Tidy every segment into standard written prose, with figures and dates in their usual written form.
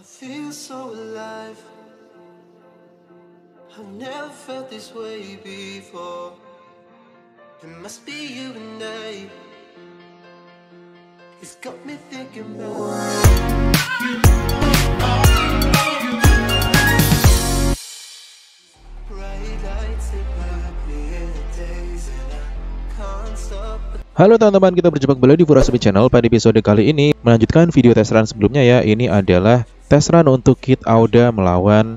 I feel so alive. I've never felt this way before. It must be you and I. It's got me thinking about bright lights that put me in the days and I can't stop. Halo teman-teman, kita berjumpa kembali di Furasemi Channel. Pada episode kali ini melanjutkan video tes run sebelumnya ya. Ini adalah tes run untuk Kid Auda melawan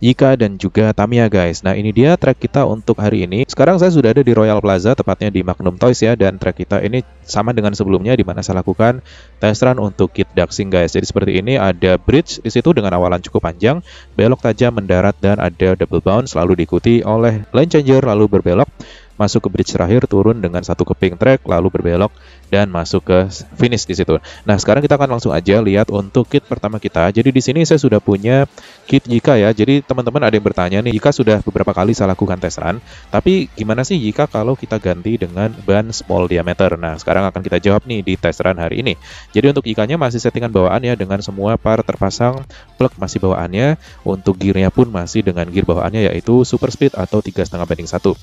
Yika dan juga Tamiya guys. Nah ini dia track kita untuk hari ini. Sekarang saya sudah ada di Royal Plaza, tepatnya di Magnum Toys ya. Dan track kita ini sama dengan sebelumnya, di mana saya lakukan tes run untuk Kid Daxing guys. Jadi seperti ini, ada bridge di situ dengan awalan cukup panjang, belok tajam mendarat, dan ada double bounce, lalu diikuti oleh line changer, lalu berbelok masuk ke bridge terakhir, turun dengan satu keping track, lalu berbelok dan masuk ke finish di situ. Nah, sekarang kita akan langsung aja lihat untuk kit pertama kita. Jadi di sini saya sudah punya kit Yika ya. Jadi teman-teman ada yang bertanya nih, Yika sudah beberapa kali saya lakukan tes run, tapi gimana sih Yika kalau kita ganti dengan ban small diameter? Nah, sekarang akan kita jawab nih di tes run hari ini. Jadi untuk Yikanya masih settingan bawaan ya, dengan semua part terpasang, plug masih bawaannya. Untuk gearnya pun masih dengan gear bawaannya, yaitu super speed atau 3,5/1.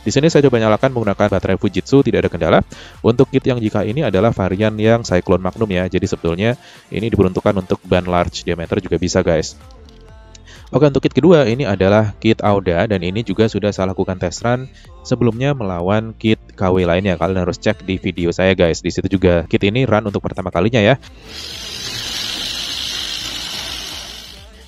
Di sini saya coba nyalakan menggunakan baterai Fujitsu, tidak ada kendala. Untuk kit yang Yika ini adalah varian yang Cyclone Magnum ya. Jadi sebetulnya ini diperuntukkan untuk ban large diameter juga bisa guys. Oke, untuk kit kedua ini adalah kit Auda, dan ini juga sudah saya lakukan test run sebelumnya melawan kit KW lainnya. Kalian harus cek di video saya guys. Di situ juga kit ini run untuk pertama kalinya ya.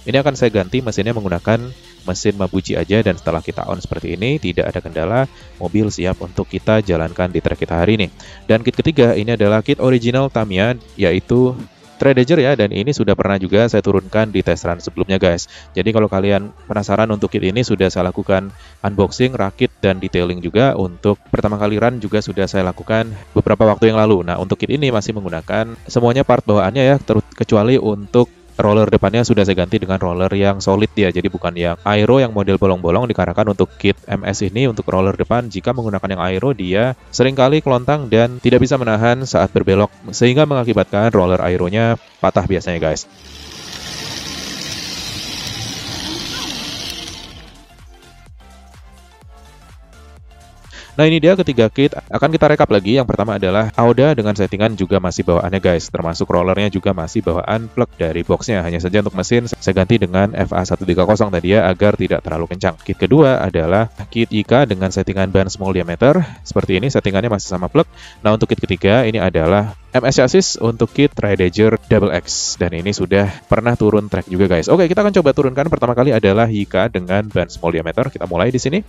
Ini akan saya ganti mesinnya menggunakan mesin Mabuchi aja, dan setelah kita on seperti ini tidak ada kendala, mobil siap untuk kita jalankan di track kita hari ini. Dan kit ketiga ini adalah kit original Tamiya, yaitu Tredeger ya, dan ini sudah pernah juga saya turunkan di test run sebelumnya guys. Jadi kalau kalian penasaran untuk kit ini, sudah saya lakukan unboxing, rakit, dan detailing juga. Untuk pertama kali run juga sudah saya lakukan beberapa waktu yang lalu. Nah untuk kit ini masih menggunakan semuanya part bawaannya ya, kecuali untuk roller depannya sudah saya ganti dengan roller yang solid ya, jadi bukan yang aero yang model bolong-bolong. Dikarenakan untuk kit MS ini, untuk roller depan jika menggunakan yang aero, dia seringkali kelontang dan tidak bisa menahan saat berbelok, sehingga mengakibatkan roller aeronya patah biasanya guys. Nah ini dia ketiga kit, akan kita rekap lagi. Yang pertama adalah Auda dengan settingan juga masih bawaannya guys, termasuk rollernya juga masih bawaan plug dari boxnya. Hanya saja untuk mesin saya ganti dengan FA130 tadi ya, agar tidak terlalu kencang. Kit kedua adalah kit Yika dengan settingan ban small diameter, seperti ini settingannya masih sama plug. Nah untuk kit ketiga ini adalah MS chassis untuk kit Tredeger Double X, dan ini sudah pernah turun track juga guys. Oke, kita akan coba turunkan. Pertama kali adalah Yika dengan ban small diameter. Kita mulai di sini.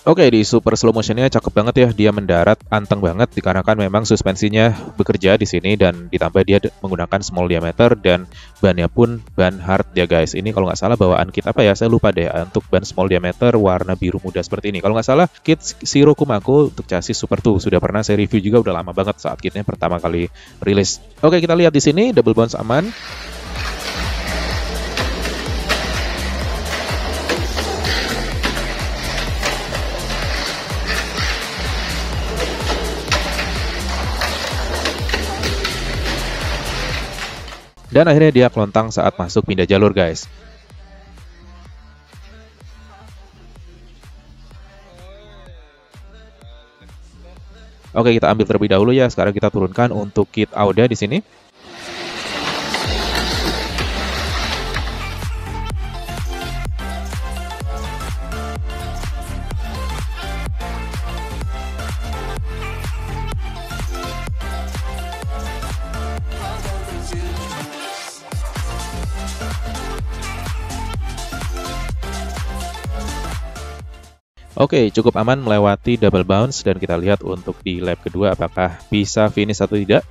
Oke, di super slow motionnya cakep banget ya, dia mendarat anteng banget dikarenakan memang suspensinya bekerja di sini, dan ditambah dia menggunakan small diameter, dan bannya pun ban hard ya guys. Ini kalau nggak salah bawaan kit apa ya, saya lupa deh. Untuk ban small diameter warna biru muda seperti ini, kalau nggak salah kit Shiro Kumako untuk chassis Super 2 sudah pernah saya review juga, udah lama banget saat kitnya pertama kali rilis. Oke, kita lihat di sini double bounce aman. Dan akhirnya dia kelontang saat masuk pindah jalur guys. Oke, kita ambil terlebih dahulu ya. Sekarang kita turunkan untuk kit Auda di sini. Oke, cukup aman melewati double bounce, dan kita lihat untuk di lap kedua apakah bisa finish atau tidak.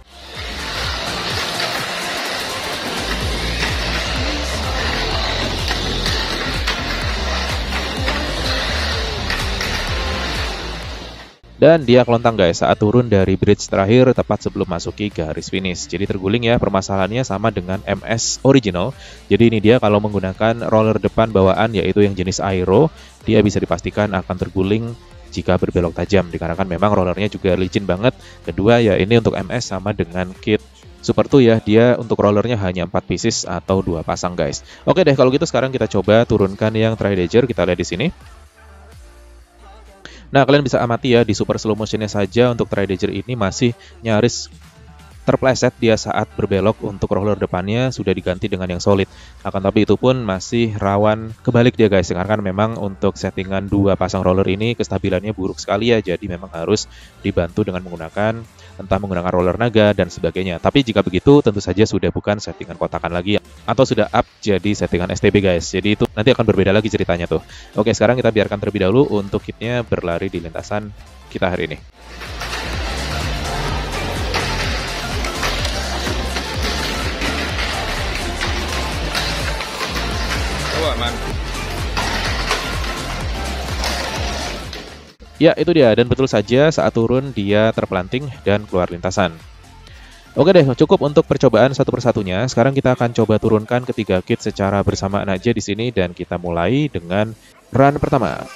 Dan dia kelontang guys saat turun dari bridge terakhir tepat sebelum masuki garis finish. Jadi terguling ya, permasalahannya sama dengan MS original. Jadi ini dia kalau menggunakan roller depan bawaan yaitu yang jenis aero, dia bisa dipastikan akan terguling jika berbelok tajam, dikarenakan memang rollernya juga licin banget. Kedua ya ini untuk MS sama dengan kit Super 2 ya, dia untuk rollernya hanya 4 pieces atau 2 pasang guys. Oke deh, kalau gitu sekarang kita coba turunkan yang Tri-Dager, kita lihat di sini. Nah, kalian bisa amati ya, di super slow motionnya saja untuk Tri-Dager ini masih nyaris terpleset dia saat berbelok. Untuk roller depannya sudah diganti dengan yang solid. Akan tapi itu pun masih rawan kebalik dia guys, karena memang untuk settingan 2 pasang roller ini kestabilannya buruk sekali ya, jadi memang harus dibantu dengan menggunakan entah menggunakan roller naga dan sebagainya. Tapi jika begitu tentu saja sudah bukan settingan kotakan lagi atau sudah up jadi settingan STB guys. Jadi itu nanti akan berbeda lagi ceritanya tuh. Oke, sekarang kita biarkan terlebih dahulu untuk kitnya berlari di lintasan kita hari ini. Aman. Ya, itu dia, dan betul saja saat turun dia terpelanting dan keluar lintasan. Oke deh, cukup untuk percobaan satu persatunya. Sekarang kita akan coba turunkan ketiga kit secara bersamaan aja di sini dan kita mulai dengan run pertama.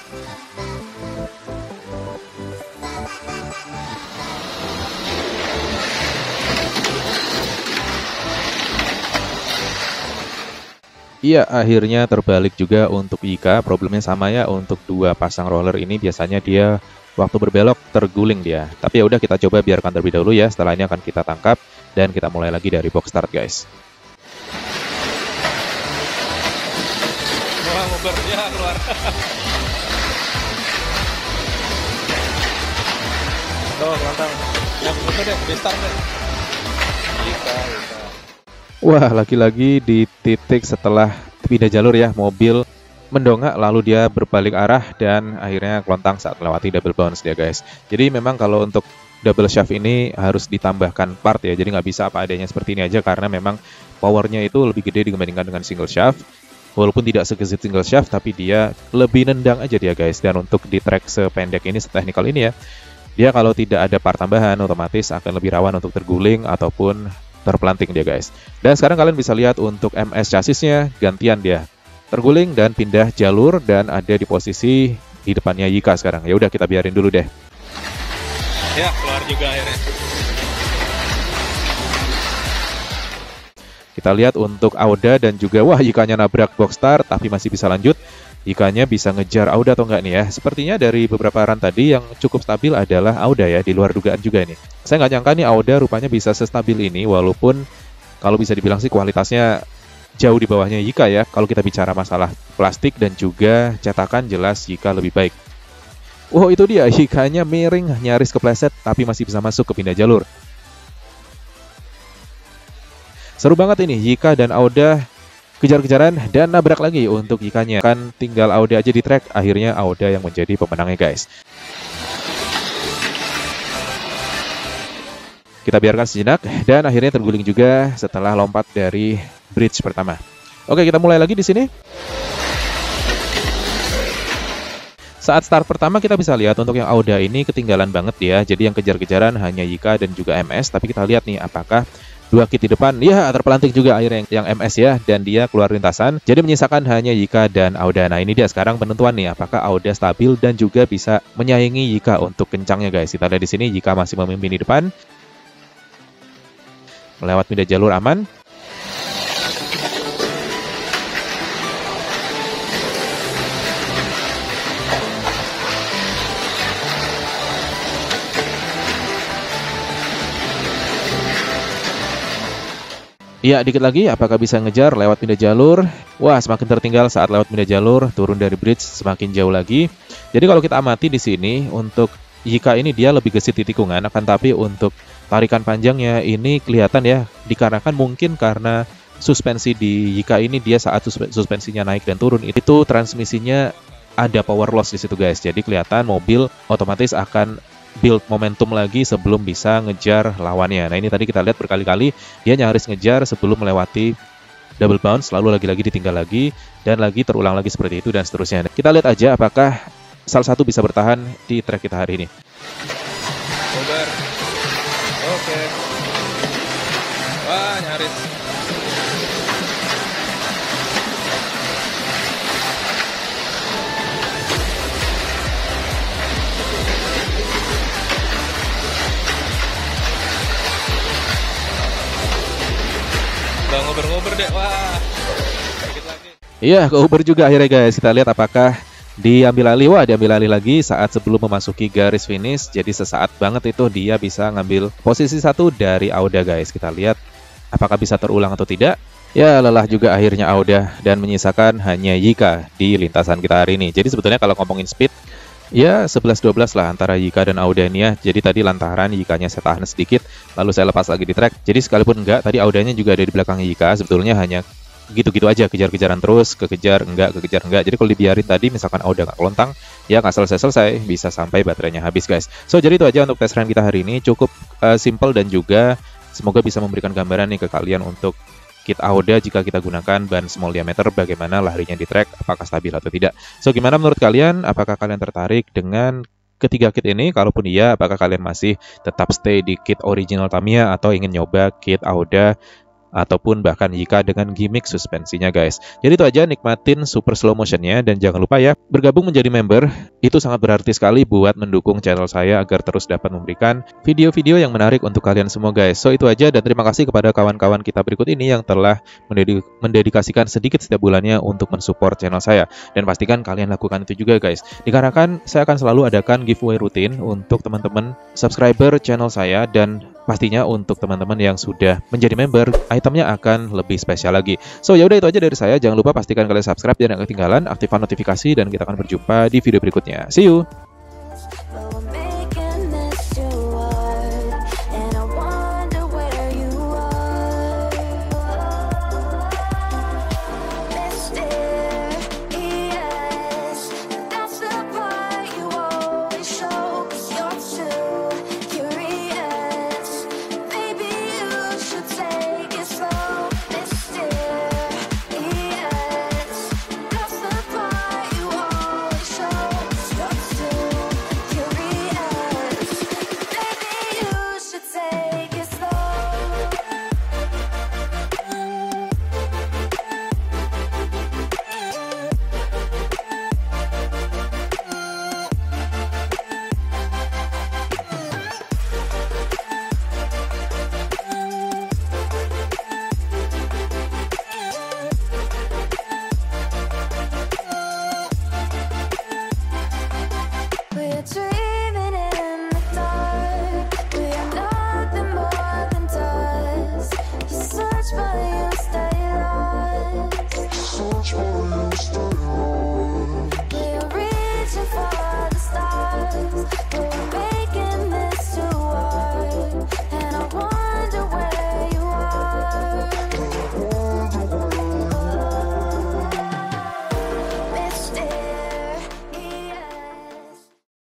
Iya, akhirnya terbalik juga untuk Yika. Problemnya sama ya, untuk 2 pasang roller ini biasanya dia waktu berbelok terguling dia. Tapi ya udah, kita coba biarkan terlebih dahulu ya. Setelah ini akan kita tangkap dan kita mulai lagi dari box start guys. Wah, ngobrolnya keluar. Tuh, kelantang. Yang itu deh, restart deh. Yika. Wah, lagi-lagi di titik setelah pindah jalur ya, mobil mendongak lalu dia berbalik arah dan akhirnya kelontang saat melewati double bounce dia guys. Jadi memang kalau untuk double shaft ini harus ditambahkan part ya, jadi nggak bisa apa adanya seperti ini aja karena memang powernya itu lebih gede dibandingkan dengan single shaft. Walaupun tidak segesit single shaft tapi dia lebih nendang aja dia guys. Dan untuk di track sependek ini, seteknikal ini ya, dia kalau tidak ada part tambahan otomatis akan lebih rawan untuk terguling ataupun terpelanting dia guys. Dan sekarang kalian bisa lihat untuk MS chassisnya gantian dia terguling dan pindah jalur dan ada di posisi di depannya Yika sekarang. Ya udah, kita biarin dulu deh. Ya, keluar juga akhirnya. Kita lihat untuk Auda dan juga wah, Yikanya nabrak box start tapi masih bisa lanjut. Yikanya bisa ngejar Auda atau enggak nih ya. Sepertinya dari beberapa run tadi yang cukup stabil adalah Auda ya, di luar dugaan juga ini. Saya nggak nyangka nih Auda rupanya bisa sestabil ini, walaupun kalau bisa dibilang sih kualitasnya jauh di bawahnya Yika ya. Kalau kita bicara masalah plastik dan juga cetakan, jelas Yika lebih baik. Oh, itu dia, Yikanya miring, nyaris kepleset tapi masih bisa masuk ke pindah jalur. Seru banget ini, Yika dan Auda kejar-kejaran dan nabrak lagi untuk Yikanya. Kan tinggal Auda aja di track, akhirnya Auda yang menjadi pemenangnya guys. Kita biarkan sejenak dan akhirnya terguling juga setelah lompat dari bridge pertama. Oke, kita mulai lagi di sini. Saat start pertama kita bisa lihat untuk yang Auda ini ketinggalan banget dia. Jadi yang kejar-kejaran hanya Yika dan juga MS. Tapi kita lihat nih apakah 2 kit di depan, ya terpelanting juga akhirnya yang MS ya, dan dia keluar lintasan. Jadi menyisakan hanya Yika dan Auda. Nah ini dia sekarang penentuan nih, apakah Auda stabil dan juga bisa menyaingi Yika untuk kencangnya guys. Kita lihat di sini Yika masih memimpin di depan. Melewat pindah jalur aman. Iya, dikit lagi, apakah bisa ngejar lewat pindah jalur? Wah, semakin tertinggal saat lewat pindah jalur, turun dari bridge semakin jauh lagi. Jadi kalau kita amati di sini, untuk Yika ini dia lebih gesit di tikungan, akan tapi untuk tarikan panjangnya ini kelihatan ya, dikarenakan mungkin karena suspensi di Yika ini dia saat suspensinya naik dan turun, itu transmisinya ada power loss di situ guys. Jadi kelihatan mobil otomatis akan build momentum lagi sebelum bisa ngejar lawannya. Nah ini tadi kita lihat berkali-kali dia nyaris ngejar sebelum melewati double bounce, lalu lagi-lagi ditinggal lagi dan lagi terulang lagi seperti itu dan seterusnya. Kita lihat aja apakah salah satu bisa bertahan di track kita hari ini. Over. Oke. Wah, nyaris. Uber deh. Wah. Sedikit lagi. Iya, ke Uber juga akhirnya guys. Kita lihat apakah diambil alih. Wah, diambil alih lagi saat sebelum memasuki garis finish. Jadi sesaat banget itu dia bisa ngambil posisi 1 dari Auda guys. Kita lihat apakah bisa terulang atau tidak. Ya, lelah juga akhirnya Auda dan menyisakan hanya Yika di lintasan kita hari ini. Jadi sebetulnya kalau ngomongin speed, ya 11-12 lah antara Yika dan Auda ini ya. Jadi tadi lantaran Yikanya saya tahan sedikit, lalu saya lepas lagi di track. Jadi sekalipun enggak, tadi Audanya juga ada di belakang Yika. Sebetulnya hanya gitu-gitu aja, kejar-kejaran terus, kekejar enggak. Jadi kalau dibiarin tadi, misalkan Auda nggak kelontang, ya nggak selesai-selesai, bisa sampai baterainya habis guys. So, jadi itu aja untuk tes run kita hari ini. Cukup simple dan juga semoga bisa memberikan gambaran nih ke kalian untuk kit Auda jika kita gunakan ban small diameter, bagaimana larinya di track, apakah stabil atau tidak. So, gimana menurut kalian? Apakah kalian tertarik dengan ketiga kit ini? Kalaupun iya, apakah kalian masih tetap stay di kit original Tamiya atau ingin nyoba kit Auda ataupun bahkan Yika dengan gimmick suspensinya guys. Jadi itu aja, nikmatin super slow motionnya dan jangan lupa ya, bergabung menjadi member itu sangat berarti sekali buat mendukung channel saya agar terus dapat memberikan video-video yang menarik untuk kalian semua guys. So itu aja dan terima kasih kepada kawan-kawan kita berikut ini yang telah mendedikasikan sedikit setiap bulannya untuk mensupport channel saya. Dan pastikan kalian lakukan itu juga guys, dikarenakan saya akan selalu adakan giveaway rutin untuk teman-teman subscriber channel saya, dan pastinya untuk teman-teman yang sudah menjadi member, itemnya akan lebih spesial lagi. So ya udah itu aja dari saya. Jangan lupa pastikan kalian subscribe dan jangan ketinggalan, aktifkan notifikasi dan kita akan berjumpa di video berikutnya. See you.